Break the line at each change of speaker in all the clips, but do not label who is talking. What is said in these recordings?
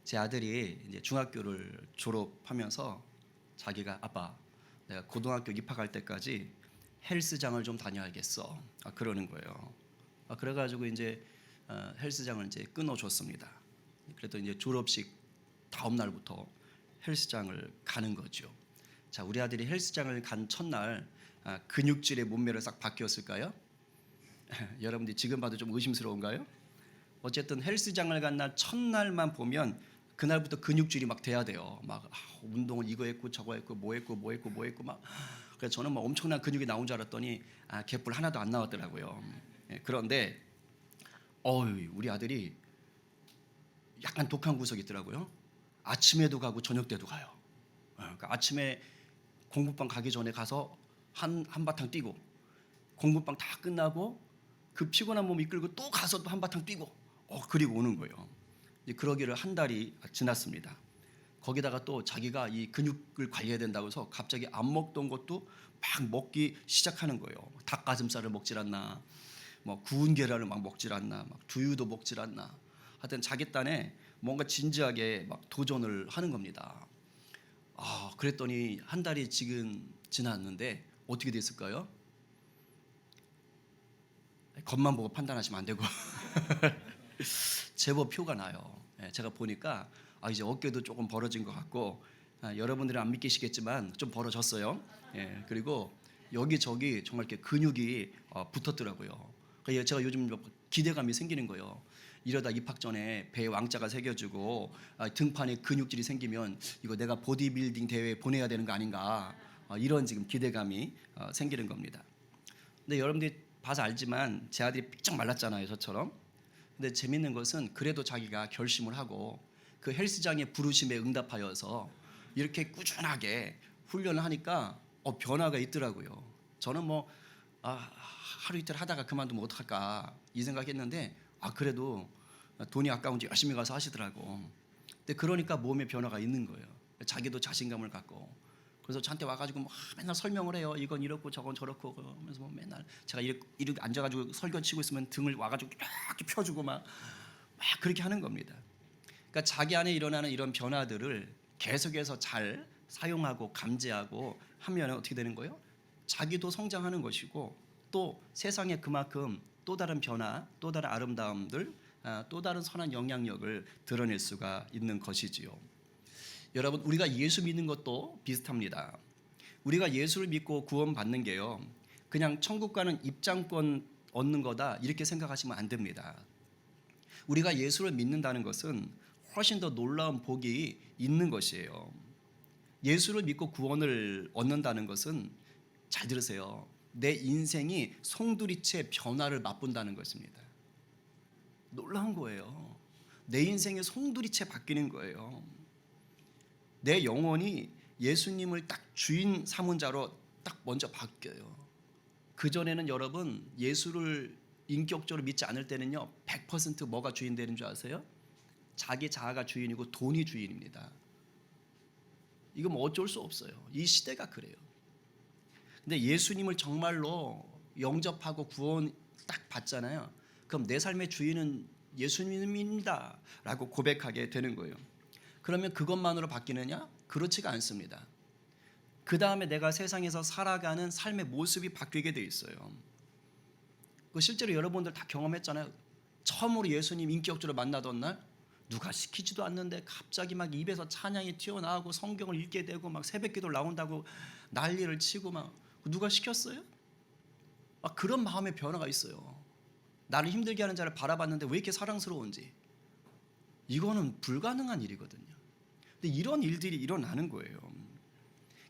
제 아들이 이제 중학교를 졸업하면서 자기가 아빠, 내가 고등학교 입학할 때까지 헬스장을 좀 다녀야겠어. 그러는 거예요. 그래가지고 이제 헬스장을 이제 끊어줬습니다. 그래도 이제 졸업식 다음 날부터 헬스장을 가는 거죠. 자, 우리 아들이 헬스장을 간 첫날 근육질의 몸매로 싹 바뀌었을까요? 여러분들이 지금 봐도 좀 의심스러운가요? 어쨌든 헬스장을 간 날 첫날만 보면 그날부터 근육질이 막 돼야 돼요. 막 운동을 이거 했고 저거 했고 뭐 했고 막. 그래서 저는 막 엄청난 근육이 나온 줄 알았더니 개뿔 하나도 안 나왔더라고요. 그런데 우리 아들이 약간 독한 구석이 있더라고요. 아침에도 가고 저녁 때도 가요. 그러니까 아침에 공부방 가기 전에 가서 한바탕 뛰고, 공부방 다 끝나고 그 피곤한 몸 이끌고 또 가서 또 한바탕 뛰고, 그리고 오는 거예요. 그러기를 한 달이 지났습니다. 거기다가 또 자기가 이 근육을 관리해야 된다고 해서 갑자기 안 먹던 것도 막 먹기 시작하는 거예요. 닭가슴살을 먹질 않나, 뭐 구운 계란을 막 먹질 않나, 막 두유도 먹질 않나. 하여튼 자기 딴에 뭔가 진지하게 막 도전을 하는 겁니다. 그랬더니 한 달이 지금 지났는데 어떻게 됐을까요? 겉만 보고 판단하시면 안 되고 제법 표가 나요. 제가 보니까 이제 어깨도 조금 벌어진 것 같고, 여러분들은 안 믿기시겠지만 좀 벌어졌어요. 그리고 여기저기 정말 이렇게 근육이 붙었더라고요. 그래서 제가 요즘 기대감이 생기는 거예요. 이러다 입학 전에 배에 왕자가 새겨지고 등판에 근육질이 생기면 이거 내가 보디빌딩 대회에 보내야 되는 거 아닌가, 이런 지금 기대감이 생기는 겁니다. 근데 여러분들이 봐서 알지만 제 아들이 삐쩍 말랐잖아요, 저처럼. 근데 재밌는 것은 그래도 자기가 결심을 하고 그 헬스장의 부르심에 응답하여서 이렇게 꾸준하게 훈련을 하니까 변화가 있더라고요. 저는 뭐 하루 이틀 하다가 그만두면 어떡할까 이 생각했는데 그래도 돈이 아까운지 열심히 가서 하시더라고. 근데 그러니까 몸에 변화가 있는 거예요. 자기도 자신감을 갖고. 그래서 저한테 와가지고 맨날 설명을 해요. 이건 이렇고 저건 저렇고 그러면서 맨날 제가 이렇게 앉아가지고 설교 치고 있으면 등을 와가지고 이렇게 펴주고 막 그렇게 하는 겁니다. 그러니까 자기 안에 일어나는 이런 변화들을 계속해서 잘 사용하고 감지하고 하면 어떻게 되는 거예요? 자기도 성장하는 것이고 또 세상에 그만큼 또 다른 변화, 또 다른 아름다움들, 또 다른 선한 영향력을 드러낼 수가 있는 것이지요. 여러분, 우리가 예수 믿는 것도 비슷합니다. 우리가 예수를 믿고 구원받는 게요, 그냥 천국 가는 입장권 얻는 거다 이렇게 생각하시면 안 됩니다. 우리가 예수를 믿는다는 것은 훨씬 더 놀라운 복이 있는 것이에요. 예수를 믿고 구원을 얻는다는 것은, 잘 들으세요, 내 인생이 송두리째 변화를 맛본다는 것입니다. 놀라운 거예요. 내 인생이 송두리째 바뀌는 거예요. 내 영혼이 예수님을 딱 주인 삼은 자로 딱 먼저 바뀌어요. 그전에는 여러분, 예수를 인격적으로 믿지 않을 때는요, 100% 뭐가 주인 되는 줄 아세요? 자기 자아가 주인이고 돈이 주인입니다. 이거 뭐 어쩔 수 없어요. 이 시대가 그래요. 근데 예수님을 정말로 영접하고 구원 딱 받잖아요. 그럼 내 삶의 주인은 예수님입니다 라고 고백하게 되는 거예요. 그러면 그것만으로 바뀌느냐? 그렇지가 않습니다. 그 다음에 내가 세상에서 살아가는 삶의 모습이 바뀌게 돼 있어요. 실제로 여러분들 다 경험했잖아요. 처음으로 예수님 인격적으로 만나던 날, 누가 시키지도 않는데 갑자기 막 입에서 찬양이 튀어나오고 성경을 읽게 되고 막 새벽기도를 나온다고 난리를 치고 막, 누가 시켰어요? 그런 마음의 변화가 있어요. 나를 힘들게 하는 자를 바라봤는데 왜 이렇게 사랑스러운지. 이거는 불가능한 일이거든요. 근데 이런 일들이 일어나는 거예요.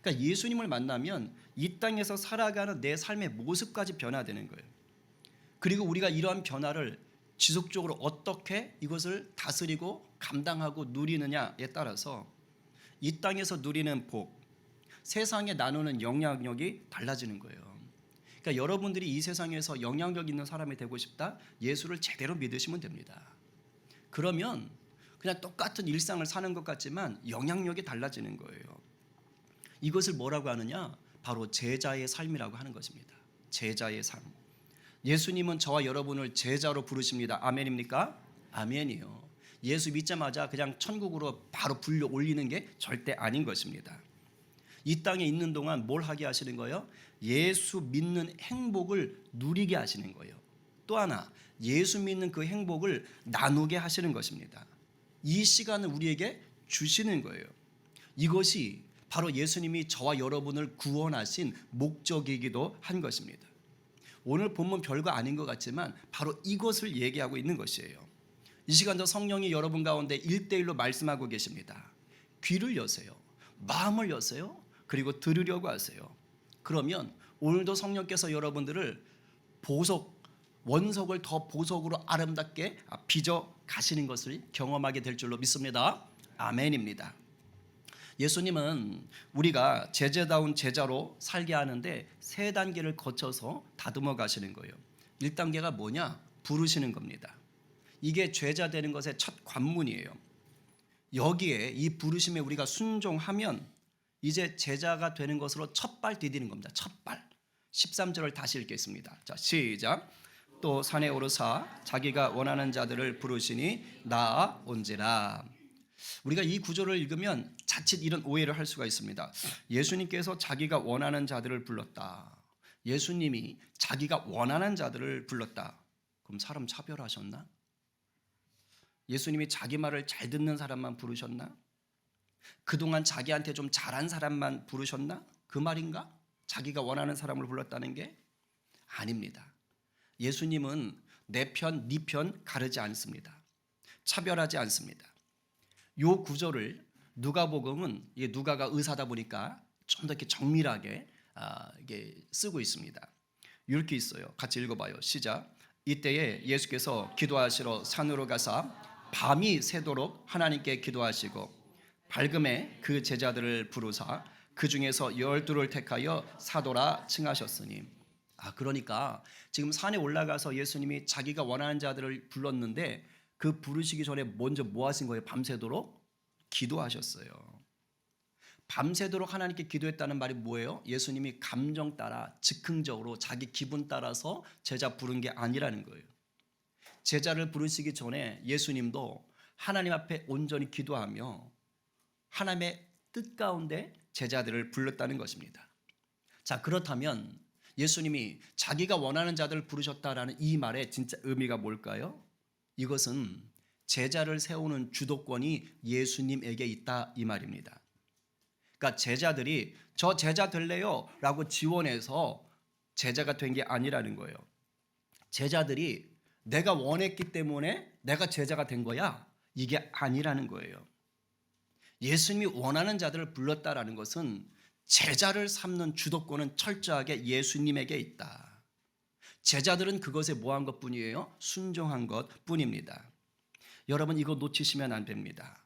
그러니까 예수님을 만나면 이 땅에서 살아가는 내 삶의 모습까지 변화되는 거예요. 그리고 우리가 이러한 변화를 지속적으로 어떻게 이것을 다스리고 감당하고 누리느냐에 따라서 이 땅에서 누리는 복, 세상에 나누는 영향력이 달라지는 거예요. 그러니까 여러분들이 이 세상에서 영향력 있는 사람이 되고 싶다? 예수를 제대로 믿으시면 됩니다. 그러면 그냥 똑같은 일상을 사는 것 같지만 영향력이 달라지는 거예요. 이것을 뭐라고 하느냐? 바로 제자의 삶이라고 하는 것입니다. 제자의 삶. 예수님은 저와 여러분을 제자로 부르십니다. 아멘입니까? 아멘이요. 예수 믿자마자 그냥 천국으로 바로 불려 올리는 게 절대 아닌 것입니다. 이 땅에 있는 동안 뭘 하게 하시는 거예요? 예수 믿는 행복을 누리게 하시는 거예요. 또 하나, 예수 믿는 그 행복을 나누게 하시는 것입니다. 이 시간을 우리에게 주시는 거예요. 이것이 바로 예수님이 저와 여러분을 구원하신 목적이기도 한 것입니다. 오늘 본문 별거 아닌 것 같지만 바로 이것을 얘기하고 있는 것이에요. 이 시간도 성령이 여러분 가운데 1대1로 말씀하고 계십니다. 귀를 여세요. 마음을 여세요. 그리고 들으려고 하세요. 그러면 오늘도 성령께서 여러분들을 원석을 더 보석으로 아름답게 빚어 가시는 것을 경험하게 될 줄로 믿습니다. 아멘입니다. 예수님은 우리가 제자다운 제자로 살게 하는데 세 단계를 거쳐서 다듬어 가시는 거예요. 1단계가 뭐냐? 부르시는 겁니다. 이게 제자 되는 것의 첫 관문이에요. 여기에 이 부르심에 우리가 순종하면 이제 제자가 되는 것으로 첫발 디디는 겁니다. 첫발. 13절을 다시 읽겠습니다. 자, 시작. 또 산에 오르사 자기가 원하는 자들을 부르시니 나아온지라. 우리가 이 구절을 읽으면 자칫 이런 오해를 할 수가 있습니다. 예수님께서 자기가 원하는 자들을 불렀다. 예수님이 자기가 원하는 자들을 불렀다. 그럼 사람 차별하셨나? 예수님이 자기 말을 잘 듣는 사람만 부르셨나? 그동안 자기한테 좀 잘한 사람만 부르셨나? 그 말인가? 자기가 원하는 사람을 불렀다는 게? 아닙니다. 예수님은 내 편, 네 편 가르지 않습니다. 차별하지 않습니다. 요 구절을 누가복음은 누가가 의사다 보니까 좀 더 이렇게 정밀하게 이게 쓰고 있습니다. 이렇게 있어요. 같이 읽어봐요. 시작. 이때에 예수께서 기도하시러 산으로 가사 밤이 새도록 하나님께 기도하시고 밝음에 그 제자들을 부르사 그 중에서 12를 택하여 사도라 칭하셨으니. 그러니까 지금 산에 올라가서 예수님이 자기가 원하는 자들을 불렀는데 그 부르시기 전에 먼저 뭐 하신 거예요? 밤새도록 기도하셨어요. 밤새도록 하나님께 기도했다는 말이 뭐예요? 예수님이 감정 따라 즉흥적으로 자기 기분 따라서 제자 부른 게 아니라는 거예요. 제자를 부르시기 전에 예수님도 하나님 앞에 온전히 기도하며 하나님의 뜻 가운데 제자들을 불렀다는 것입니다. 자, 그렇다면 예수님이 자기가 원하는 자들을 부르셨다라는 이 말의 진짜 의미가 뭘까요? 이것은 제자를 세우는 주도권이 예수님에게 있다 이 말입니다. 그러니까 제자들이 저 제자 될래요 라고 지원해서 제자가 된 게 아니라는 거예요. 제자들이 내가 원했기 때문에 내가 제자가 된 거야, 이게 아니라는 거예요. 예수님이 원하는 자들을 불렀다라는 것은 제자를 삼는 주도권은 철저하게 예수님에게 있다. 제자들은 그것에 뭐한 것뿐이에요? 순종한 것뿐입니다. 여러분 이거 놓치시면 안 됩니다.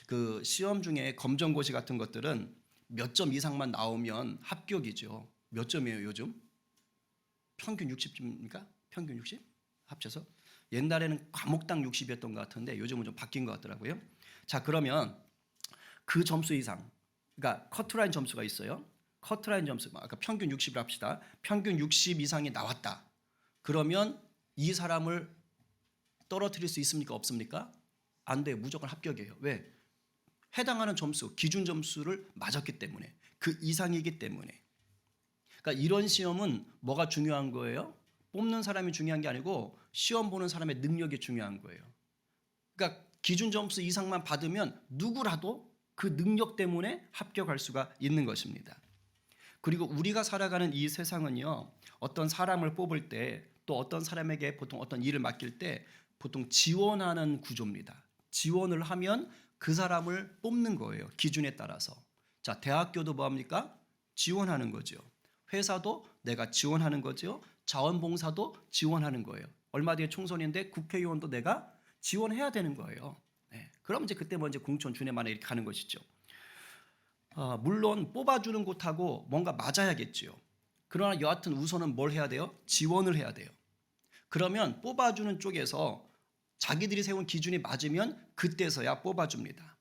그 시험 중에 검정고시 같은 것들은 몇 점 이상만 나오면 합격이죠. 몇 점이에요 요즘? 평균 60점입니까? 평균 60? 합쳐서? 옛날에는 과목당 60이었던 것 같은데 요즘은 좀 바뀐 것 같더라고요. 자, 그러면 그 점수 이상, 그러니까 커트라인 점수가 있어요. 커트라인 점수, 아까 평균 60을 합시다. 평균 60 이상이 나왔다. 그러면 이 사람을 떨어뜨릴 수 있습니까? 없습니까? 안 돼요. 무조건 합격이에요. 왜? 해당하는 점수, 기준 점수를 맞았기 때문에, 그 이상이기 때문에. 그러니까 이런 시험은 뭐가 중요한 거예요? 뽑는 사람이 중요한 게 아니고 시험 보는 사람의 능력이 중요한 거예요. 그러니까 기준 점수 이상만 받으면 누구라도 그 능력 때문에 합격할 수가 있는 것입니다. 그리고 우리가 살아가는 이 세상은요, 어떤 사람을 뽑을 때 또 어떤 사람에게 보통 어떤 일을 맡길 때 보통 지원하는 구조입니다. 지원을 하면 그 사람을 뽑는 거예요. 기준에 따라서. 자, 대학교도 뭐합니까? 지원하는 거죠. 회사도 내가 지원하는 거죠. 자원봉사도 지원하는 거예요. 얼마 뒤에 총선인데 국회의원도 내가 지원해야 되는 거예요. 네. 그럼 이제 그때 먼저 공천 준회만에 이렇게 가는 것이죠. 물론 뽑아주는 곳하고 뭔가 맞아야겠죠. 그러나 여하튼 우선은 뭘 해야 돼요? 지원을 해야 돼요. 그러면 뽑아주는 쪽에서 자기들이 세운 기준이 맞으면 그때서야 뽑아줍니다.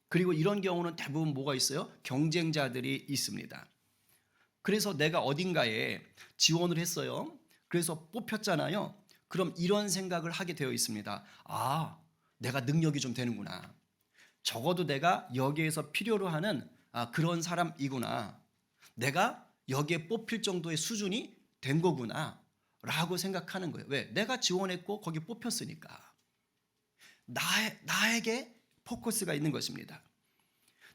그리고 이런 경우는 대부분 뭐가 있어요? 경쟁자들이 있습니다. 그래서 내가 어딘가에 지원을 했어요. 그래서 뽑혔잖아요. 그럼 이런 생각을 하게 되어 있습니다. 내가 능력이 좀 되는구나. 적어도 내가 여기에서 필요로 하는 그런 사람이구나. 내가 여기에 뽑힐 정도의 수준이 된 거구나 라고 생각하는 거예요. 왜? 내가 지원했고 거기 뽑혔으니까. 나에게 포커스가 있는 것입니다.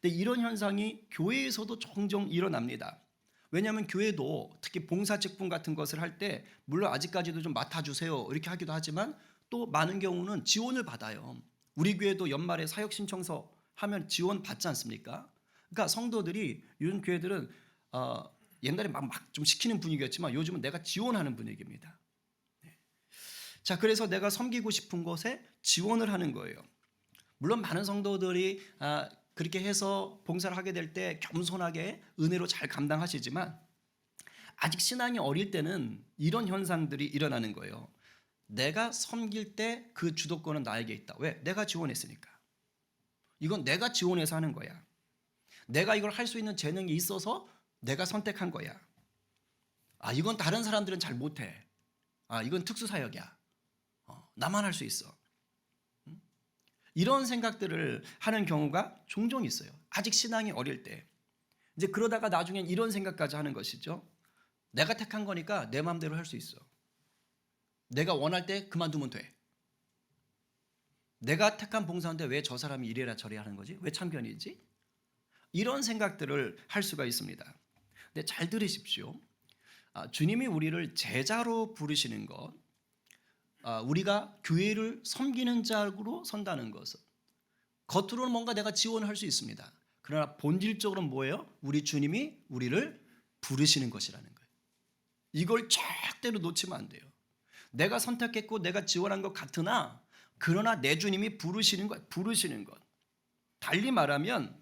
근데 이런 현상이 교회에서도 종종 일어납니다. 왜냐하면 교회도 특히 봉사 직분 같은 것을 할 때 물론 아직까지도 좀 맡아주세요 이렇게 하기도 하지만 또 많은 경우는 지원을 받아요. 우리 교회도 연말에 사역 신청서 하면 지원 받지 않습니까? 그러니까 성도들이 요즘 교회들은 옛날에 막 좀 시키는 분위기였지만 요즘은 내가 지원하는 분위기입니다. 자, 그래서 내가 섬기고 싶은 곳에 지원을 하는 거예요. 물론 많은 성도들이 그렇게 해서 봉사를 하게 될 때 겸손하게 은혜로 잘 감당하시지만 아직 신앙이 어릴 때는 이런 현상들이 일어나는 거예요. 내가 섬길 때 그 주도권은 나에게 있다. 왜? 내가 지원했으니까. 이건 내가 지원해서 하는 거야. 내가 이걸 할 수 있는 재능이 있어서 내가 선택한 거야. 이건 다른 사람들은 잘 못해. 이건 특수사역이야. 나만 할 수 있어. 이런 생각들을 하는 경우가 종종 있어요. 아직 신앙이 어릴 때. 이제 그러다가 나중엔 이런 생각까지 하는 것이죠. 내가 택한 거니까 내 마음대로 할 수 있어. 내가 원할 때 그만두면 돼. 내가 택한 봉사인데 왜 저 사람이 이래라 저래라 하는 거지? 왜 참견이지? 이런 생각들을 할 수가 있습니다. 근데 잘 들으십시오. 주님이 우리를 제자로 부르시는 것, 우리가 교회를 섬기는 자로 선다는 것은 겉으로는 뭔가 내가 지원할 수 있습니다. 그러나 본질적으로는 뭐예요? 우리 주님이 우리를 부르시는 것이라는 거예요. 이걸 절대로 놓치면 안 돼요. 내가 선택했고 내가 지원한 것 같으나 그러나 내 주님이 부르시는 것, 부르시는 것. 달리 말하면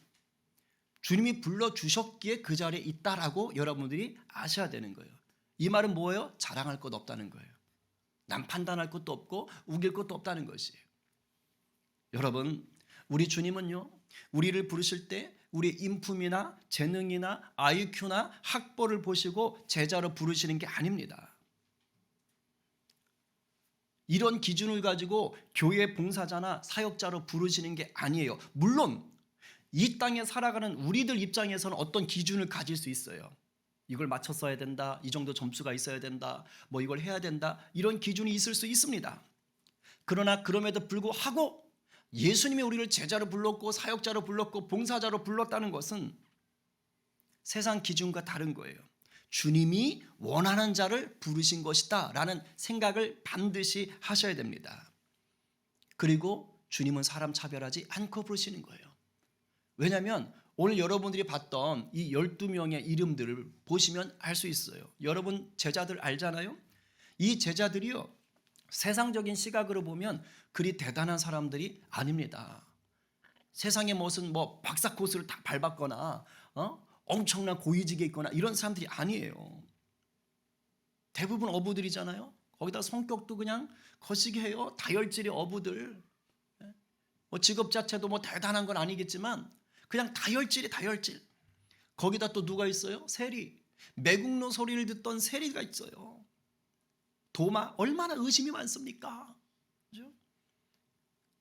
주님이 불러주셨기에 그 자리에 있다라고 여러분들이 아셔야 되는 거예요. 이 말은 뭐예요? 자랑할 것 없다는 거예요. 남 판단할 것도 없고 우길 것도 없다는 것이에요. 여러분, 우리 주님은요, 우리를 부르실 때 우리 인품이나 재능이나 IQ나 학벌을 보시고 제자로 부르시는 게 아닙니다. 이런 기준을 가지고 교회 봉사자나 사역자로 부르시는 게 아니에요. 물론 이 땅에 살아가는 우리들 입장에서는 어떤 기준을 가질 수 있어요. 이걸 맞췄어야 된다. 이 정도 점수가 있어야 된다. 뭐 이걸 해야 된다. 이런 기준이 있을 수 있습니다. 그러나 그럼에도 불구하고 예수님이 우리를 제자로 불렀고 사역자로 불렀고 봉사자로 불렀다는 것은 세상 기준과 다른 거예요. 주님이 원하는 자를 부르신 것이다 라는 생각을 반드시 하셔야 됩니다. 그리고 주님은 사람 차별하지 않고 부르시는 거예요. 왜냐하면 오늘 여러분들이 봤던 이 12명의 이름들을 보시면 알 수 있어요. 여러분 제자들 알잖아요. 이 제자들이요, 세상적인 시각으로 보면 그리 대단한 사람들이 아닙니다. 세상에 무슨 박사 코스를 다 밟았거나 엄청난 고위직에 있거나 이런 사람들이 아니에요. 대부분 어부들이잖아요. 거기다 성격도 그냥 거시기해요. 다혈질의 어부들. 직업 자체도 대단한 건 아니겠지만 그냥 다혈질이 다혈질. 거기다 또 누가 있어요? 세리. 매국노 소리를 듣던 세리가 있어요. 도마, 얼마나 의심이 많습니까? 그죠?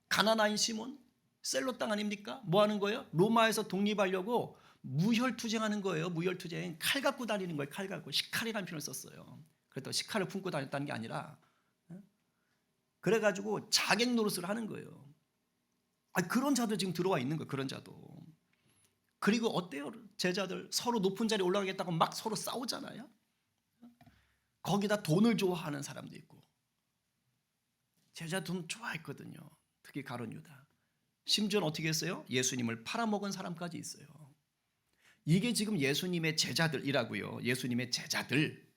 가나나인 시몬, 셀로 땅 아닙니까? 뭐 하는 거예요? 로마에서 독립하려고 무혈투쟁하는 거예요. 무혈투쟁. 칼 갖고 다니는 거예요. 칼 갖고. 시칼이라는 표현을 썼어요. 그래도 시칼을 품고 다녔다는 게 아니라 그래가지고 자객 노릇을 하는 거예요. 그런 자도 지금 들어와 있는 거예요. 그런 자도. 그리고 어때요? 제자들 서로 높은 자리에 올라가겠다고 막 서로 싸우잖아요. 거기다 돈을 좋아하는 사람도 있고. 제자 돈 좋아했거든요. 특히 가룟 유다. 심지어는 어떻게 했어요? 예수님을 팔아먹은 사람까지 있어요. 이게 지금 예수님의 제자들이라고요. 예수님의 제자들.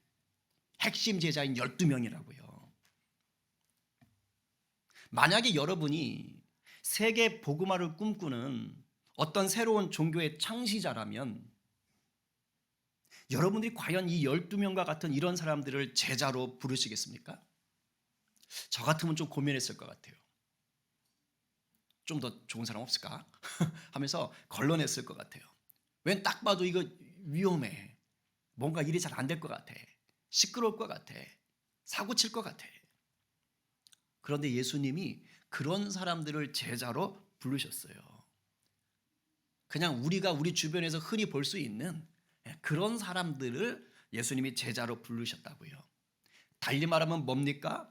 핵심 제자인 12명이라고요. 만약에 여러분이 세계 복음화를 꿈꾸는 어떤 새로운 종교의 창시자라면 여러분들이 과연 이 12명과 같은 이런 사람들을 제자로 부르시겠습니까? 저 같으면 좀 고민했을 것 같아요. 좀 더 좋은 사람 없을까? 하면서 걸러냈을 것 같아요. 왠 딱 봐도 이거 위험해. 뭔가 일이 잘 안 될 것 같아. 시끄러울 것 같아. 사고 칠 것 같아. 그런데 예수님이 그런 사람들을 제자로 부르셨어요. 그냥 우리가 우리 주변에서 흔히 볼 수 있는 그런 사람들을 예수님이 제자로 부르셨다고요. 달리 말하면 뭡니까?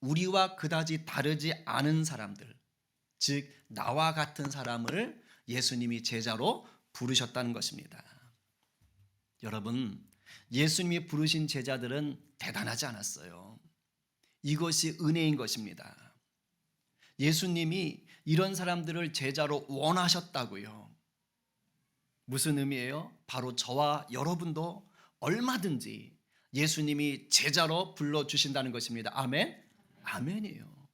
우리와 그다지 다르지 않은 사람들, 즉 나와 같은 사람을 예수님이 제자로 부르셨다는 것입니다. 여러분, 예수님이 부르신 제자들은 대단하지 않았어요. 이것이 은혜인 것입니다. 예수님이 이런 사람들을 제자로 원하셨다고요. 무슨 의미예요? 바로 저와 여러분도 얼마든지 예수님이 제자로 불러주신다는 것입니다. 아멘? 아멘이에요.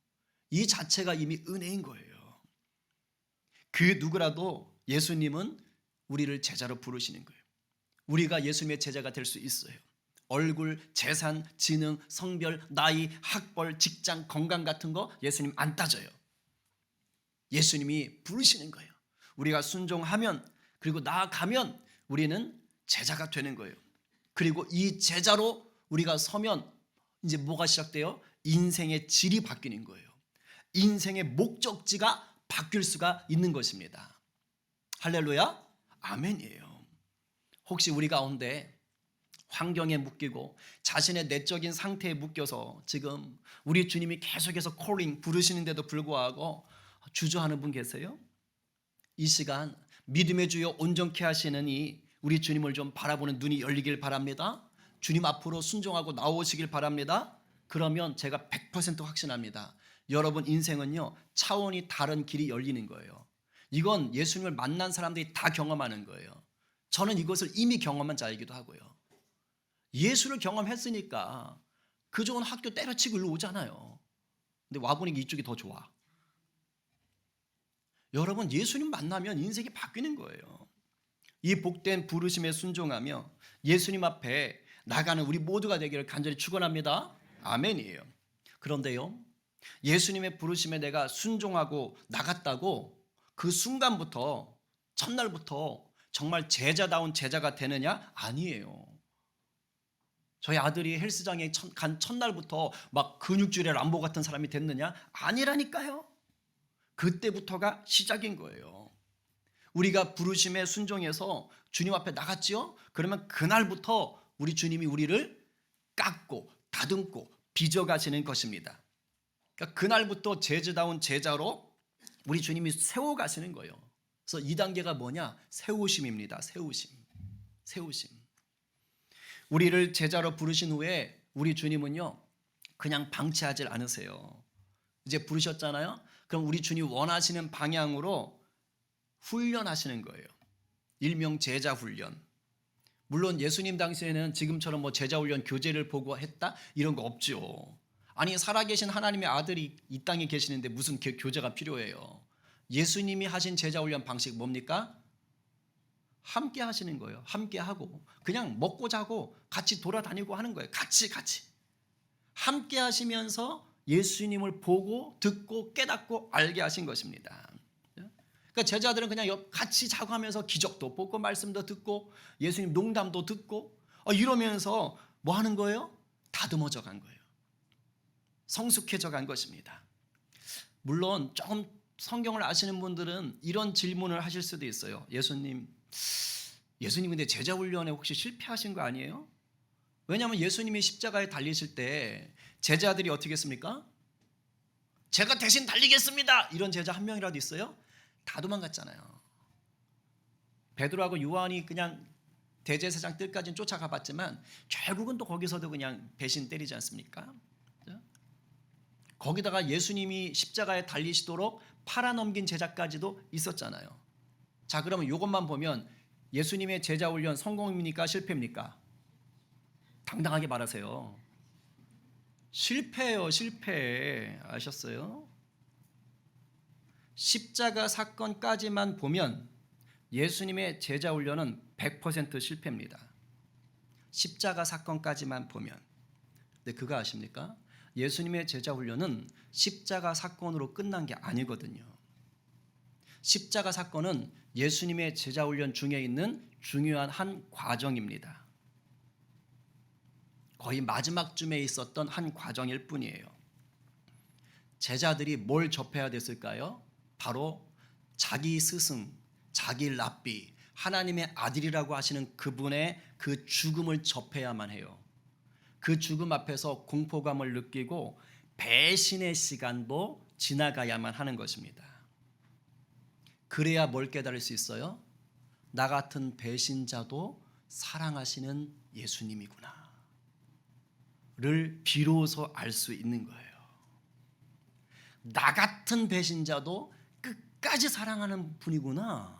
이 자체가 이미 은혜인 거예요. 그 누구라도 예수님은 우리를 제자로 부르시는 거예요. 우리가 예수님의 제자가 될 수 있어요. 얼굴, 재산, 지능, 성별, 나이, 학벌, 직장, 건강 같은 거 예수님 안 따져요. 예수님이 부르시는 거예요. 우리가 순종하면, 그리고 나아가면 우리는 제자가 되는 거예요. 그리고 이 제자로 우리가 서면 이제 뭐가 시작돼요? 인생의 질이 바뀌는 거예요. 인생의 목적지가 바뀔 수가 있는 것입니다. 할렐루야? 아멘이에요. 혹시 우리 가운데 환경에 묶이고 자신의 내적인 상태에 묶여서 지금 우리 주님이 계속해서 콜링 부르시는데도 불구하고 주저하는 분 계세요? 이 시간 믿음의 주여 온전케 하시는 이 우리 주님을 좀 바라보는 눈이 열리길 바랍니다. 주님 앞으로 순종하고 나오시길 바랍니다. 그러면 제가 100% 확신합니다. 여러분 인생은요, 차원이 다른 길이 열리는 거예요. 이건 예수님을 만난 사람들이 다 경험하는 거예요. 저는 이것을 이미 경험한 자이기도 하고요. 예수를 경험했으니까 그 좋은 학교 때려치고 일로 오잖아요. 근데 와보니까 이쪽이 더 좋아. 여러분 예수님 만나면 인생이 바뀌는 거예요. 이 복된 부르심에 순종하며 예수님 앞에 나가는 우리 모두가 되기를 간절히 축원합니다. 아멘이에요. 그런데요, 예수님의 부르심에 내가 순종하고 나갔다고 그 순간부터, 첫날부터 정말 제자다운 제자가 되느냐? 아니에요. 저희 아들이 헬스장에 간 첫날부터 막 근육질의 람보 같은 사람이 됐느냐? 아니라니까요. 그때부터가 시작인 거예요. 우리가 부르심에 순종해서 주님 앞에 나갔지요? 그러면 그날부터 우리 주님이 우리를 깎고 다듬고 빚어가시는 것입니다. 그러니까 그날부터 제자다운 제자로 우리 주님이 세워가시는 거예요. 그래서 2단계가 뭐냐? 세우심입니다. 세우심. 우리를 제자로 부르신 후에 우리 주님은요, 그냥 방치하지 않으세요. 이제 부르셨잖아요. 그럼 우리 주님 원하시는 방향으로 훈련하시는 거예요. 일명 제자 훈련. 물론 예수님 당시에는 지금처럼 뭐 제자 훈련 교재를 보고 했다 이런 거 없죠. 아니 살아계신 하나님의 아들이 이 땅에 계시는데 무슨 교재가 필요해요. 예수님이 하신 제자 훈련 방식 뭡니까? 함께 하시는 거예요. 함께 하고 그냥 먹고 자고 같이 돌아다니고 하는 거예요. 같이 함께 하시면서 예수님을 보고 듣고 깨닫고 알게 하신 것입니다. 그러니까 제자들은 그냥 같이 자고 하면서 기적도 보고 말씀도 듣고 예수님 농담도 듣고 이러면서 뭐 하는 거예요? 다듬어져 간 거예요. 성숙해져 간 것입니다. 물론 조금 성경을 아시는 분들은 이런 질문을 하실 수도 있어요. 예수님 근데 제자 훈련에 혹시 실패하신 거 아니에요? 왜냐하면 예수님이 십자가에 달리실 때 제자들이 어떻게 했습니까? 제가 대신 달리겠습니다. 이런 제자 한 명이라도 있어요? 다 도망갔잖아요. 베드로하고 요한이 그냥 대제사장 뜰까지는 쫓아가 봤지만 결국은 또 거기서도 그냥 배신 때리지 않습니까? 거기다가 예수님이 십자가에 달리시도록 팔아넘긴 제자까지도 있었잖아요. 자, 그러면 이것만 보면 예수님의 제자 훈련 성공입니까? 실패입니까? 당당하게 말하세요. 실패예요. 실패. 아셨어요? 십자가 사건까지만 보면 예수님의 제자 훈련은 100% 실패입니다. 십자가 사건까지만 보면. 근데 그거 아십니까? 예수님의 제자 훈련은 십자가 사건으로 끝난 게 아니거든요. 십자가 사건은 예수님의 제자 훈련 중에 있는 중요한 한 과정입니다. 거의 마지막쯤에 있었던 한 과정일 뿐이에요. 제자들이 뭘 접해야 됐을까요? 바로 자기 스승, 자기 랍비, 하나님의 아들이라고 하시는 그분의 그 죽음을 접해야만 해요. 그 죽음 앞에서 공포감을 느끼고 배신의 시간도 지나가야만 하는 것입니다. 그래야 뭘 깨달을 수 있어요? 나 같은 배신자도 사랑하시는 예수님이구나 를 비로소 알 수 있는 거예요. 나 같은 배신자도 끝까지 사랑하는 분이구나.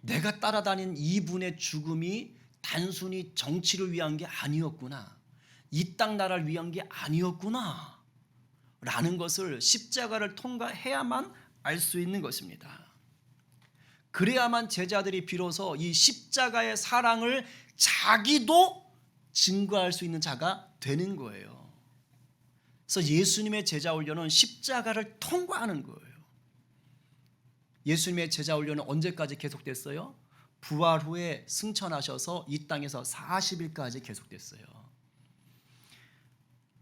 내가 따라다닌 이분의 죽음이 단순히 정치를 위한 게 아니었구나. 이 땅 나라를 위한 게 아니었구나. 라는 것을 십자가를 통과해야만 알 수 있는 것입니다. 그래야만 제자들이 비로소 이 십자가의 사랑을 자기도 증거할 수 있는 자가 되는 거예요. 그래서 예수님의 제자 훈련은 십자가를 통과하는 거예요. 예수님의 제자 훈련은 언제까지 계속됐어요? 부활 후에 승천하셔서 이 땅에서 40일까지 계속됐어요.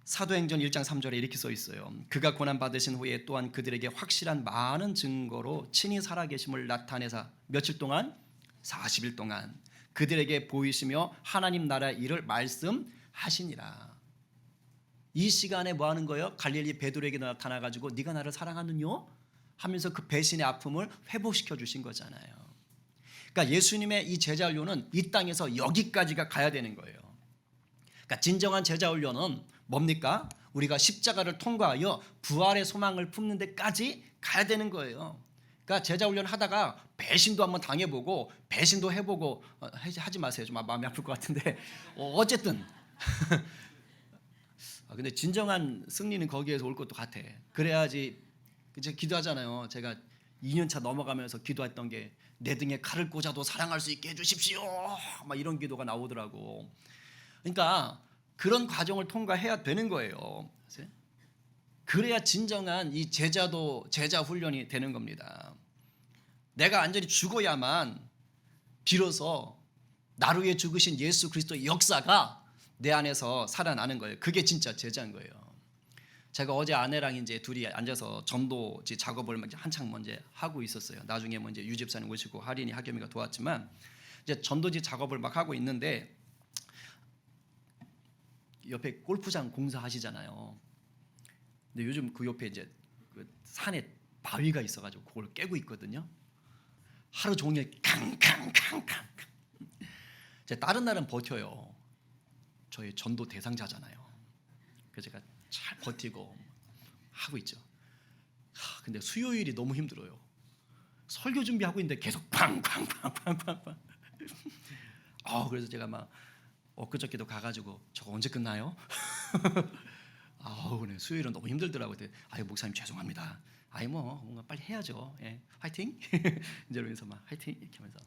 사도행전 1장 3절에 이렇게 써 있어요. 그가 고난받으신 후에 또한 그들에게 확실한 많은 증거로 친히 살아계심을 나타내사 며칠 동안? 40일 동안 그들에게 보이시며 하나님 나라의 일을 말씀하시니라. 이 시간에 뭐 하는 거예요? 갈릴리 베드로에게 나타나가지고 네가 나를 사랑하느뇨? 하면서 그 배신의 아픔을 회복시켜 주신 거잖아요. 그러니까 예수님의 이 제자 훈련은 이 땅에서 여기까지가 가야 되는 거예요. 그러니까 진정한 제자 훈련은 뭡니까? 우리가 십자가를 통과하여 부활의 소망을 품는 데까지 가야 되는 거예요. 그러니까 제자 훈련 하다가 배신도 한번 당해보고 배신도 해보고 하지 마세요. 좀 마음이 아플 것 같은데 어쨌든 근데 진정한 승리는 거기에서 올 것도 같아. 그래야지. 제가 기도하잖아요. 제가 2년차 넘어가면서 기도했던 게 내 등에 칼을 꽂아도 사랑할 수 있게 해주십시오. 막 이런 기도가 나오더라고. 그러니까 그런 과정을 통과해야 되는 거예요. 그래야 진정한 이 제자 훈련이 되는 겁니다. 내가 완전히 죽어야만 비로소 나를 위해 죽으신 예수 그리스도의 역사가 내 안에서 살아나는 거예요. 그게 진짜 제자인 거예요. 제가 어제 아내랑 이제 둘이 앉아서 전도 작업을 한창 먼저 하고 있었어요. 나중에 먼저 유 집사님 오시고 할인이 하겸이가 도왔지만 이제 전도지 작업을 막 하고 있는데 옆에 골프장 공사하시잖아요. 근데 요즘 그 옆에 이제 그 산에 바위가 있어가지고 그걸 깨고 있거든요. 하루 종일 캉캉캉캉. 다른 날은 버텨요. 저희 전도 대상자잖아요. 그래서 제가 잘 버티고 하고 있죠. 근데 수요일이 너무 힘들어요. 설교 준비하고 있는데 계속 팡팡팡팡팡팡. 그래서 제가 막 엊그저께도 가가지고 저거 언제 끝나요? 네, 수요일은 너무 힘들더라고요. 목사님 죄송합니다. 뭔가 빨리 해야죠. 예, 화이팅. 이제 이러면서 막 화이팅 이렇게 하면서.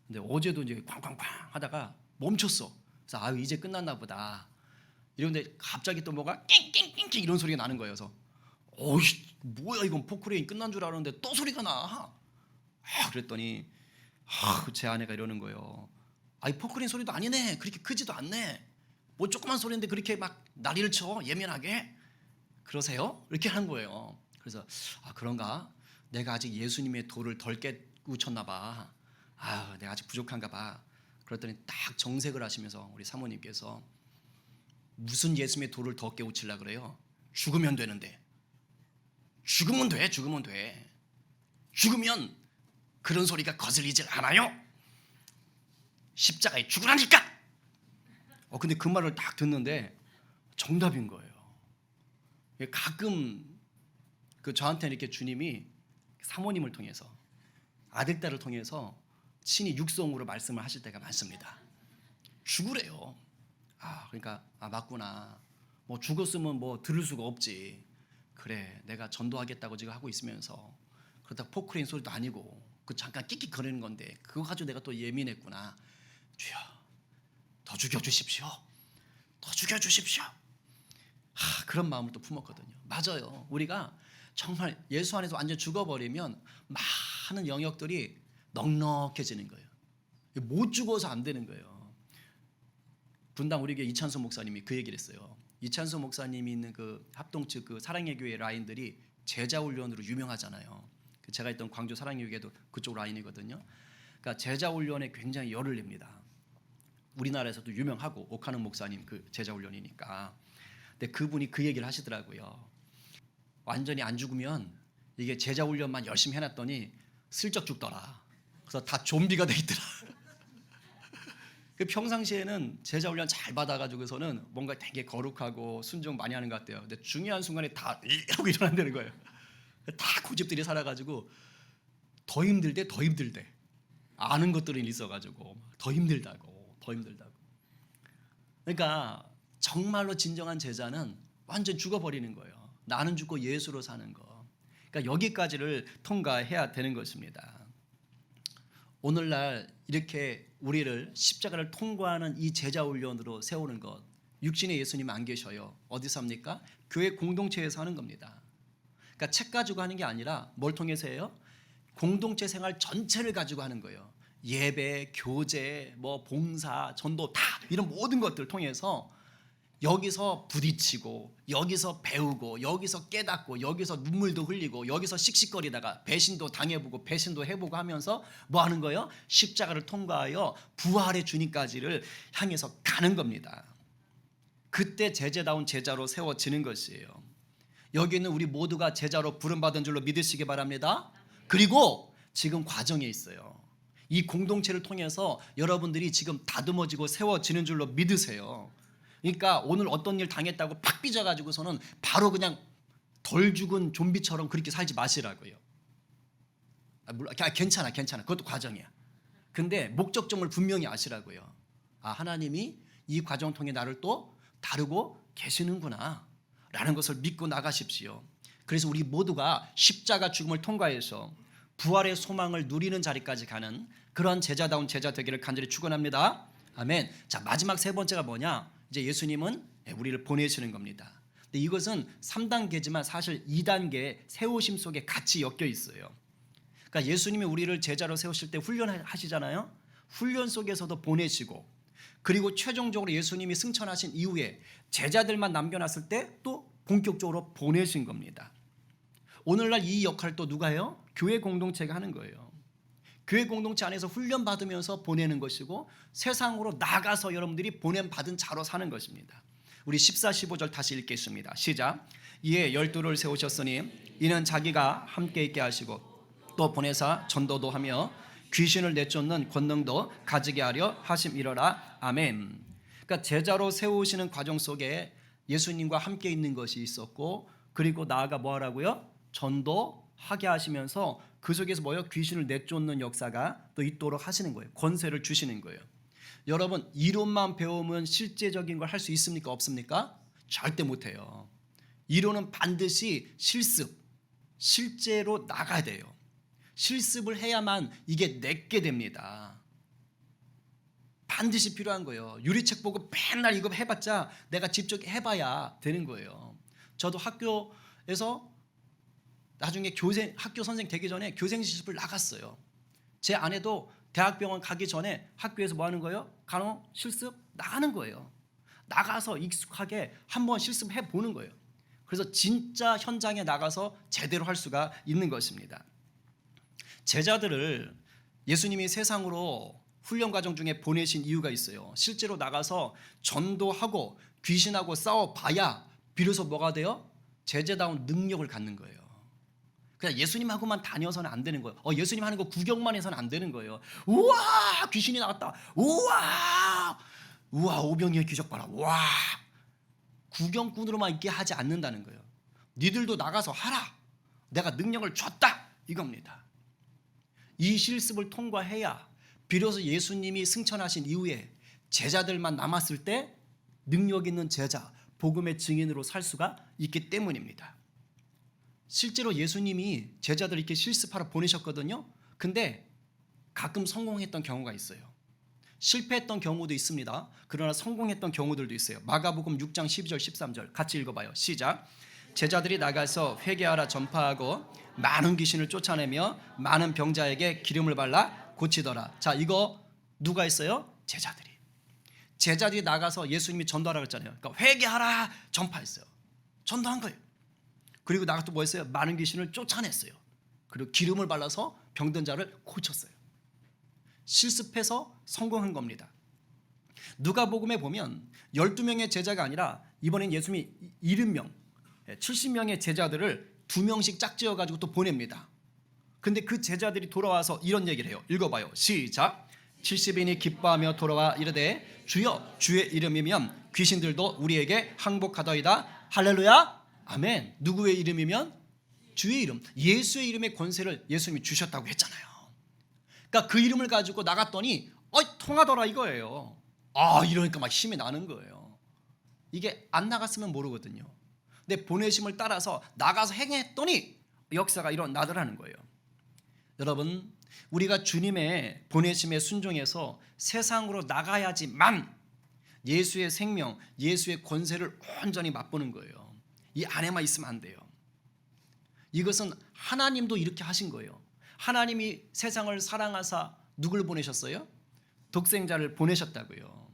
근데 어제도 이제 쾅쾅쾅 하다가 멈췄어. 그래서 이제 끝났나 보다. 이런데 갑자기 또 뭐가 낑낑낑낑 이런 소리가 나는 거예요. 그래서 뭐야 이건 포크레인 끝난 줄 알았는데 또 소리가 나. 그랬더니 제 아내가 이러는 거예요. 포크레인 소리도 아니네. 그렇게 크지도 않네. 뭐 조그만 소리인데 그렇게 막 난리를 쳐 예민하게 그러세요? 이렇게 하는 거예요. 그래서 그런가? 내가 아직 예수님의 도를 덜 깨우쳤나 봐. 내가 아직 부족한가 봐. 그랬더니 딱 정색을 하시면서 우리 사모님께서 무슨 예수님의 도를 더 깨우치려 그래요? 죽으면 되는데. 죽으면 돼. 죽으면 그런 소리가 거슬리질 않아요. 십자가에 죽으라니까. 근데 그 말을 딱 듣는데 정답인 거예요. 가끔 저한테 이렇게 주님이 사모님을 통해서 아들 딸을 통해서 친히 육성으로 말씀을 하실 때가 많습니다. 죽으래요. 그러니까 맞구나. 뭐 죽었으면 뭐 들을 수가 없지. 그래, 내가 전도하겠다고 지금 하고 있으면서 그러다 포크레인 소리도 아니고 그 잠깐 끽끽거리는 건데 그거 가지고 내가 또 예민했구나. 주여, 더 죽여주십시오. 그런 마음을 또 품었거든요. 맞아요. 우리가 정말 예수 안에서 완전 죽어버리면 많은 영역들이 넉넉해지는 거예요. 못 죽어서 안 되는 거예요. 분당 우리 교회 이찬수 목사님이 그 얘기를 했어요. 이찬수 목사님이 있는 그 합동 측 그 사랑의 교회 라인들이 제자 훈련으로 유명하잖아요. 제가 있던 광주 사랑의 교회도 그쪽 라인이거든요. 그러니까 제자 훈련에 굉장히 열을 냅니다. 우리나라에서도 유명하고 오카는 목사님 그 제자 훈련이니까. 근데 그분이 그 얘기를 하시더라고요. 완전히 안 죽으면 이게 제자 훈련만 열심히 해놨더니 슬쩍 죽더라. 그래서 다 좀비가 돼 있더라. 그 평상시에는 제자 훈련 잘 받아가지고서는 뭔가 되게 거룩하고 순종 많이 하는 것 같아요. 근데 중요한 순간에 다 이러고 일어난다는 거예요. 다 고집들이 살아가지고 더 힘들대. 아는 것들은 있어가지고 더 힘들다고. 그러니까 정말로 진정한 제자는 완전 죽어버리는 거예요. 나는 죽고 예수로 사는 거. 그러니까 여기까지를 통과해야 되는 것입니다. 오늘날 이렇게 우리를 십자가를 통과하는 이 제자 훈련으로 세우는 것, 육신의 예수님 안 계셔요. 어디서 합니까? 교회 공동체에서 하는 겁니다. 그러니까 책 가지고 하는 게 아니라 뭘 통해서 해요? 공동체 생활 전체를 가지고 하는 거예요. 예배, 교제, 뭐 봉사, 전도 다 이런 모든 것들을 통해서 여기서 부딪히고 여기서 배우고 여기서 깨닫고 여기서 눈물도 흘리고 여기서 씩씩거리다가 배신도 당해보고 배신도 해보고 하면서 뭐 하는 거예요? 십자가를 통과하여 부활의 주님까지를 향해서 가는 겁니다. 그때 제자다운 제자로 세워지는 것이에요. 여기 있는 우리 모두가 제자로 부름받은 줄로 믿으시기 바랍니다. 그리고 지금 과정에 있어요. 이 공동체를 통해서 여러분들이 지금 다듬어지고 세워지는 줄로 믿으세요. 그러니까 오늘 어떤 일 당했다고 팍 삐져가지고서는 바로 그냥 덜 죽은 좀비처럼 그렇게 살지 마시라고요. 물론 괜찮아. 그것도 과정이야. 근데 목적점을 분명히 아시라고요. 하나님이 이 과정 통해 나를 또 다루고 계시는구나 라는 것을 믿고 나가십시오. 그래서 우리 모두가 십자가 죽음을 통과해서 부활의 소망을 누리는 자리까지 가는 그런 제자다운 제자 되기를 간절히 축원합니다. 아멘. 자, 마지막 세 번째가 뭐냐? 이제 예수님은 우리를 보내시는 겁니다. 근데 이것은 3단계지만 사실 2단계 세우심 속에 같이 엮여 있어요. 그러니까 예수님이 우리를 제자로 세우실 때 훈련하시잖아요. 훈련 속에서도 보내시고, 그리고 최종적으로 예수님이 승천하신 이후에 제자들만 남겨놨을 때 또 본격적으로 보내신 겁니다. 오늘날 이 역할을 또 누가 해요? 교회 공동체가 하는 거예요. 교회 공동체 안에서 훈련 받으면서 보내는 것이고 세상으로 나가서 여러분들이 보냄받은 자로 사는 것입니다. 우리 14, 15절 다시 읽겠습니다. 시작. 이에 12를 세우셨으니 이는 자기가 함께 있게 하시고 또 보내사 전도도 하며 귀신을 내쫓는 권능도 가지게 하려 하심이로라. 아멘. 그러니까 제자로 세우시는 과정 속에 예수님과 함께 있는 것이 있었고, 그리고 나아가 뭐 하라고요? 전도하게 하시면서 그 속에서 뭐요? 귀신을 내쫓는 역사가 또 있도록 하시는 거예요. 권세를 주시는 거예요. 여러분, 이론만 배우면 실제적인 걸 할 수 있습니까? 없습니까? 절대 못해요. 이론은 반드시 실제로 나가야 돼요. 실습을 해야만 이게 내게 됩니다. 반드시 필요한 거예요. 유리책 보고 맨날 이거 해봤자 내가 직접 해봐야 되는 거예요. 저도 학교에서 나중에 학교 선생 되기 전에 교생 실습을 나갔어요. 제 아내도 대학병원 가기 전에 학교에서 뭐 하는 거예요? 간호 실습 나가는 거예요. 나가서 익숙하게 한번 실습해 보는 거예요. 그래서 진짜 현장에 나가서 제대로 할 수가 있는 것입니다. 제자들을 예수님이 세상으로 훈련 과정 중에 보내신 이유가 있어요. 실제로 나가서 전도하고 귀신하고 싸워봐야 비로소 뭐가 돼요? 제자다운 능력을 갖는 거예요. 그냥 예수님하고만 다녀서는 안 되는 거예요. 예수님 하는 거 구경만 해서는 안 되는 거예요. 우와, 귀신이 나왔다. 우와, 오병이의 기적 봐라. 와, 구경꾼으로만 있게 하지 않는다는 거예요. 니들도 나가서 하라. 내가 능력을 줬다. 이겁니다. 이 실습을 통과해야 비로소 예수님이 승천하신 이후에 제자들만 남았을 때 능력 있는 제자, 복음의 증인으로 살 수가 있기 때문입니다. 실제로 예수님이 제자들 이렇게 실습하러 보내셨거든요. 근데 가끔 성공했던 경우가 있어요. 실패했던 경우도 있습니다. 그러나 성공했던 경우들도 있어요. 마가복음 6장 12절 13절 같이 읽어봐요. 시작. 제자들이 나가서 회개하라 전파하고 많은 귀신을 쫓아내며 많은 병자에게 기름을 발라 고치더라. 자, 이거 누가 했어요? 제자들이. 제자들이 나가서 예수님이 전도하라고 했잖아요. 그러니까 회개하라 전파했어요. 전도한 거예요. 그리고 나가서 또 뭐 했어요? 많은 귀신을 쫓아냈어요. 그리고 기름을 발라서 병든 자를 고쳤어요. 실습해서 성공한 겁니다. 누가복음에 보면 12명의 제자가 아니라 이번엔 예수님이 70명, 70명의 제자들을 2명씩 짝지어가지고 또 보냅니다. 근데 그 제자들이 돌아와서 이런 얘기를 해요. 읽어봐요. 시작. 70인이 기뻐하며 돌아와 이르되 주여 주의 이름이면 귀신들도 우리에게 항복하더이다. 할렐루야. 아멘. 누구의 이름이면? 주의 이름. 예수의 이름의 권세를 예수님이 주셨다고 했잖아요. 그러니까 그 이름을 가지고 나갔더니 통하더라 이거예요. 이러니까 막 힘이 나는 거예요. 이게 안 나갔으면 모르거든요. 근데 보내심을 따라서 나가서 행했더니 역사가 일어나더라는 거예요. 여러분, 우리가 주님의 보내심에 순종해서 세상으로 나가야지만 예수의 생명, 예수의 권세를 온전히 맛보는 거예요. 이 안에만 있으면 안 돼요. 이것은 하나님도 이렇게 하신 거예요. 하나님이 세상을 사랑하사 누굴 보내셨어요? 독생자를 보내셨다고요.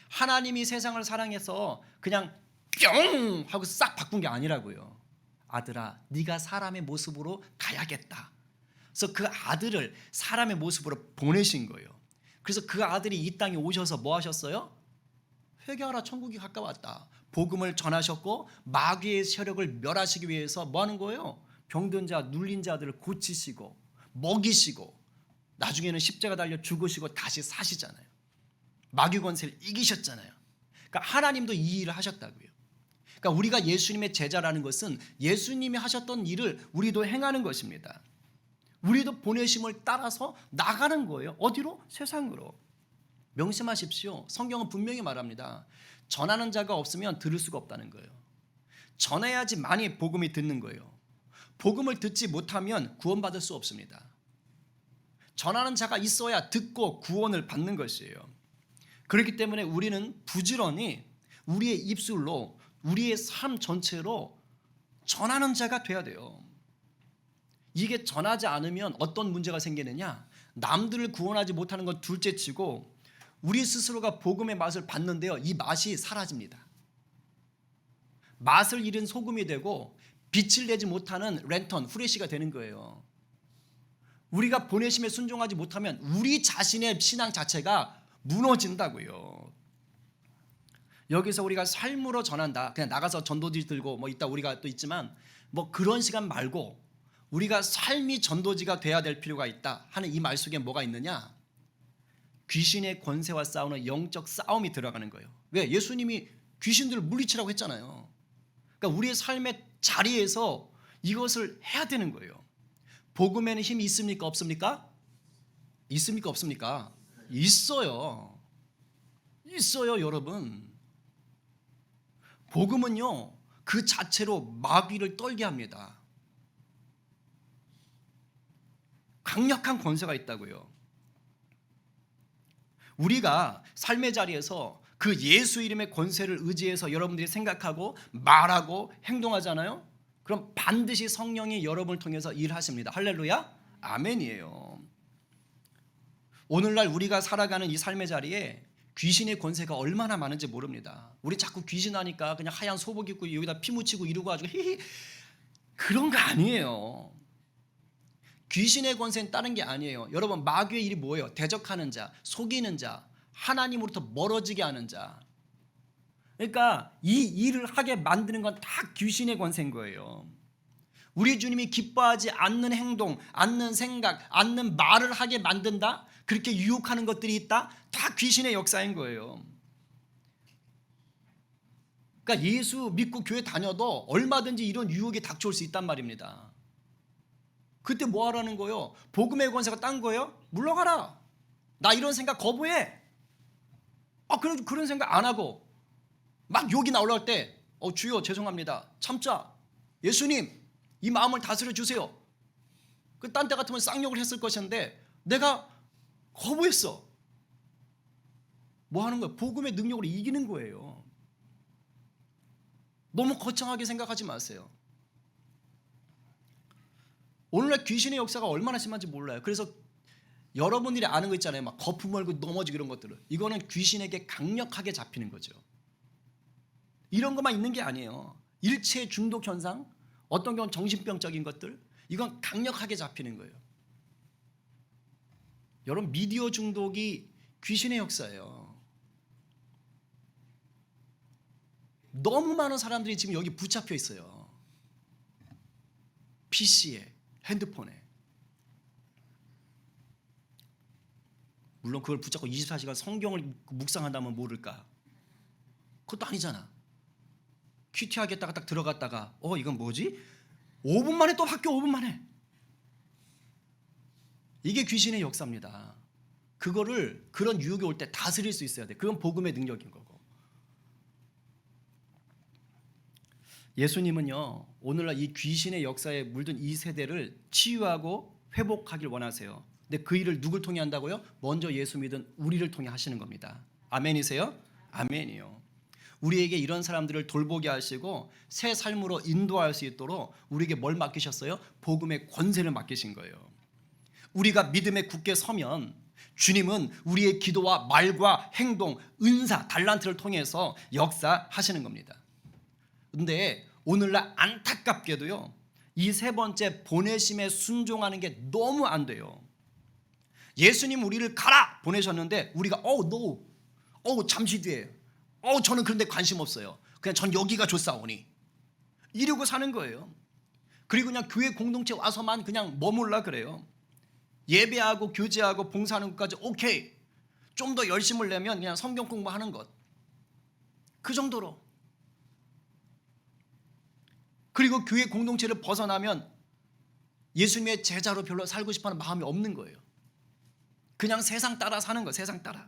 하나님이 세상을 사랑해서 그냥 뿅 하고 싹 바꾼 게 아니라고요. 아들아, 네가 사람의 모습으로 가야겠다. 그래서 그 아들을 사람의 모습으로 보내신 거예요. 그래서 그 아들이 이 땅에 오셔서 뭐 하셨어요? 회개하라, 천국이 가까웠다. 복음을 전하셨고 마귀의 세력을 멸하시기 위해서 뭐 하는 거예요? 병든 자, 눌린 자들을 고치시고 먹이시고 나중에는 십자가 달려 죽으시고 다시 사시잖아요. 마귀 권세를 이기셨잖아요. 그러니까 하나님도 이 일을 하셨다고요. 그러니까 우리가 예수님의 제자라는 것은 예수님이 하셨던 일을 우리도 행하는 것입니다. 우리도 보내심을 따라서 나가는 거예요. 어디로? 세상으로. 명심하십시오. 성경은 분명히 말합니다. 전하는 자가 없으면 들을 수가 없다는 거예요. 전해야지만이 복음이 듣는 거예요. 복음을 듣지 못하면 구원받을 수 없습니다. 전하는 자가 있어야 듣고 구원을 받는 것이에요. 그렇기 때문에 우리는 부지런히 우리의 입술로 우리의 삶 전체로 전하는 자가 돼야 돼요. 이게 전하지 않으면 어떤 문제가 생기느냐? 남들을 구원하지 못하는 건 둘째치고 우리 스스로가 복음의 맛을 봤는데요, 이 맛이 사라집니다. 맛을 잃은 소금이 되고 빛을 내지 못하는 랜턴, 후레쉬가 되는 거예요. 우리가 보내심에 순종하지 못하면 우리 자신의 신앙 자체가 무너진다고요. 여기서 우리가 삶으로 전한다. 그냥 나가서 전도지 들고 뭐 이따 우리가 또 있지만 뭐 그런 시간 말고 우리가 삶이 전도지가 돼야 될 필요가 있다 하는 이 말 속에 뭐가 있느냐? 귀신의 권세와 싸우는 영적 싸움이 들어가는 거예요. 왜? 예수님이 귀신들을 물리치라고 했잖아요. 그러니까 우리의 삶의 자리에서 이것을 해야 되는 거예요. 복음에는 힘이 있습니까? 없습니까? 있습니까? 없습니까? 있어요. 있어요, 여러분. 복음은요, 그 자체로 마귀를 떨게 합니다. 강력한 권세가 있다고요. 우리가 삶의 자리에서 그 예수 이름의 권세를 의지해서 여러분들이 생각하고 말하고 행동하잖아요. 그럼 반드시 성령이 여러분을 통해서 일하십니다. 할렐루야. 아멘이에요. 오늘날 우리가 살아가는 이 삶의 자리에 귀신의 권세가 얼마나 많은지 모릅니다. 우리 자꾸 귀신 하니까 그냥 하얀 소복 입고 여기다 피 묻히고 이러고 가지고 히히 그런 거 아니에요. 귀신의 권세는 다른 게 아니에요. 여러분, 마귀의 일이 뭐예요? 대적하는 자, 속이는 자, 하나님으로부터 멀어지게 하는 자. 그러니까 이 일을 하게 만드는 건 다 귀신의 권세인 거예요. 우리 주님이 기뻐하지 않는 행동, 않는 생각, 않는 말을 하게 만든다? 그렇게 유혹하는 것들이 있다? 다 귀신의 역사인 거예요. 그러니까 예수 믿고 교회 다녀도 얼마든지 이런 유혹이 닥쳐올 수 있단 말입니다. 그때 뭐 하라는 거예요? 복음의 권세가 딴 거예요? 물러가라. 나 이런 생각 거부해. 그런 생각 안 하고 막 욕이 나올라올 때 주여 죄송합니다. 참자. 예수님 이 마음을 다스려 주세요. 그 딴 때 같으면 쌍욕을 했을 것인데 내가 거부했어. 뭐 하는 거예요? 복음의 능력으로 이기는 거예요. 너무 거창하게 생각하지 마세요. 오늘날 귀신의 역사가 얼마나 심한지 몰라요. 그래서 여러분들이 아는 거 있잖아요. 막 거품 몰고 넘어지고 이런 것들은. 이거는 귀신에게 강력하게 잡히는 거죠. 이런 것만 있는 게 아니에요. 일체 중독 현상, 어떤 경우는 정신병적인 것들, 이건 강력하게 잡히는 거예요. 여러분, 미디어 중독이 귀신의 역사예요. 너무 많은 사람들이 지금 여기 붙잡혀 있어요. PC에, 핸드폰에. 물론 그걸 붙잡고 24시간 성경을 묵상한다면 모를까? 그것도 아니잖아. 큐티하겠다가 딱 들어갔다가 이건 뭐지? 5분 만에 또 학교 5분 만에. 이게 귀신의 역사입니다. 그거를 그런 유혹이 올 때 다스릴 수 있어야 돼. 그건 복음의 능력인 거고. 예수님은요, 오늘날 이 귀신의 역사에 물든 이 세대를 치유하고 회복하길 원하세요. 근데 그 일을 누굴 통해 한다고요? 먼저 예수 믿은 우리를 통해 하시는 겁니다. 아멘이세요? 아멘이요. 우리에게 이런 사람들을 돌보게 하시고 새 삶으로 인도할 수 있도록 우리에게 뭘 맡기셨어요? 복음의 권세를 맡기신 거예요. 우리가 믿음에 굳게 서면 주님은 우리의 기도와 말과 행동, 은사, 달란트를 통해서 역사하시는 겁니다. 근데 오늘날 안타깝게도요, 이 세 번째 보내심에 순종하는 게 너무 안 돼요. 예수님 우리를 가라 보내셨는데 우리가 no, 잠시 뒤에, 저는 그런 데 관심 없어요. 그냥 전 여기가 좋사오니 이러고 사는 거예요. 그리고 그냥 교회 공동체 와서만 그냥 머물라 그래요. 예배하고 교제하고 봉사하는 것까지 오케이. 좀 더 열심을 내면 그냥 성경 공부하는 것. 그 정도로. 그리고 교회 공동체를 벗어나면 예수님의 제자로 별로 살고 싶어하는 마음이 없는 거예요. 그냥 세상 따라 사는 거예요. 세상 따라.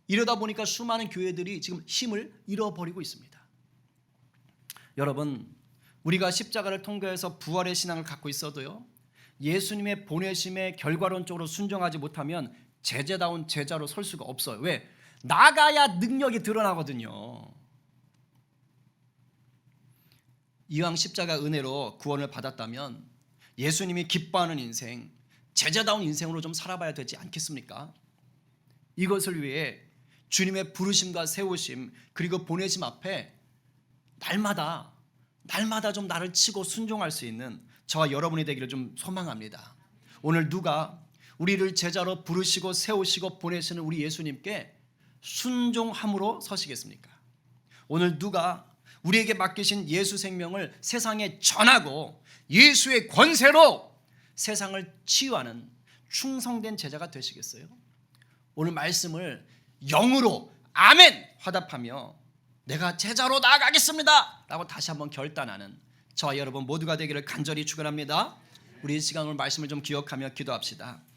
이러다 보니까 수많은 교회들이 지금 힘을 잃어버리고 있습니다. 여러분, 우리가 십자가를 통과해서 부활의 신앙을 갖고 있어도요, 예수님의 보내심에 결과론적으로 순종하지 못하면 제자다운 제자로 설 수가 없어요. 왜? 나가야 능력이 드러나거든요. 이왕 십자가 은혜로 구원을 받았다면 예수님이 기뻐하는 인생, 제자다운 인생으로 좀 살아봐야 되지 않겠습니까? 이것을 위해 주님의 부르심과 세우심 그리고 보내심 앞에 날마다 좀 나를 치고 순종할 수 있는 저와 여러분이 되기를 좀 소망합니다. 오늘 누가 우리를 제자로 부르시고 세우시고 보내시는 우리 예수님께 순종함으로 서시겠습니까? 오늘 누가 우리에게 맡기신 예수 생명을 세상에 전하고 예수의 권세로 세상을 치유하는 충성된 제자가 되시겠어요? 오늘 말씀을 영으로 아멘 화답하며 내가 제자로 나아가겠습니다 라고 다시 한번 결단하는 저와 여러분 모두가 되기를 간절히 축원합니다. 우리 이 시간 오늘 말씀을 좀 기억하며 기도합시다.